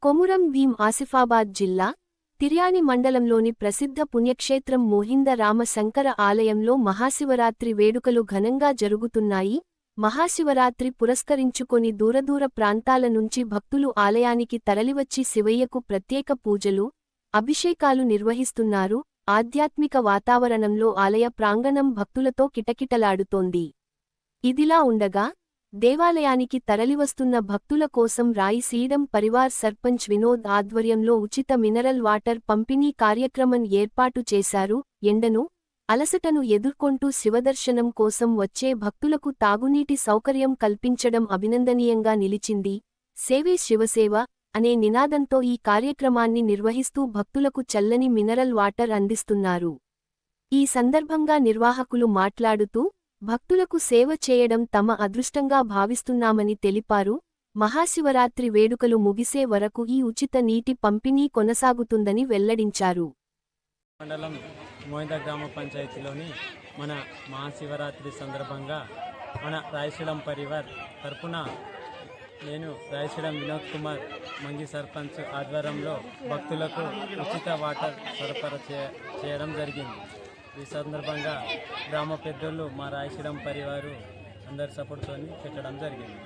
కొమురం భీం ఆసిఫాబాద్ జిల్లా తిర్యాని మండలంలోని ప్రసిద్ధ పుణ్యక్షేత్రం మోహింద రామ శంకర ఆలయంలో మహాశివరాత్రి వేడుకలు ఘనంగా జరుగుతున్నాయి. మహాశివరాత్రి పురస్కరించుకొని దూరదూర ప్రాంతాల నుంచి భక్తులు ఆలయానికి తరలివచ్చి శివయ్యకు ప్రత్యేక పూజలు, అభిషేకాలు నిర్వహిస్తున్నారు. ఆధ్యాత్మిక వాతావరణంలో ఆలయ ప్రాంగణం భక్తులతో కిటకిటలాడుతోంది. ఇదిలా ఉండగా దేవాలయానికి తరలివస్తున్న భక్తుల కోసం రాయిసీడం పరివార్ సర్పంచ్ వినోద్ ఆధ్వర్యంలో ఉచిత మినరల్ వాటర్ పంపిణీ కార్యక్రమం ఏర్పాటు చేశారు. ఎండను, అలసటను ఎదుర్కొంటూ శివదర్శనం కోసం వచ్చే భక్తులకు తాగునీటి సౌకర్యం కల్పించడం అభినందనీయంగా నిలిచింది. సేవే శివసేవ అనే నినాదంతో ఈ కార్యక్రమాన్ని నిర్వహిస్తూ భక్తులకు చల్లని మినరల్ వాటర్ అందిస్తున్నారు. ఈ సందర్భంగా నిర్వాహకులు మాట్లాడుతూ భక్తులకు సేవ చేయడం తమ అదృష్టంగా భావిస్తున్నామని తెలిపారు. మహాశివరాత్రి వేడుకలు ముగిసే వరకు ఈ ఉచిత నీటి పంపిణీ కొనసాగుతుందని వెల్లడించారు. మండలం మోహింద గ్రామ పంచాయతీలోని మన మహాశివరాత్రి సందర్భంగా మన రాయశీడం పరివార్ తరపున నేను రాయశీడం వినోద్ కుమార్ మంగి సర్పంచ్ ఆధ్వర్యంలో భక్తులకు ఉచిత వాటర్ సరఫరా చేయడం జరిగింది. ఈ సందర్భంగా గ్రామ పెద్దలు మా రాయశీడం పరివారు అందరి సపోర్ట్తో పెట్టడం జరిగింది.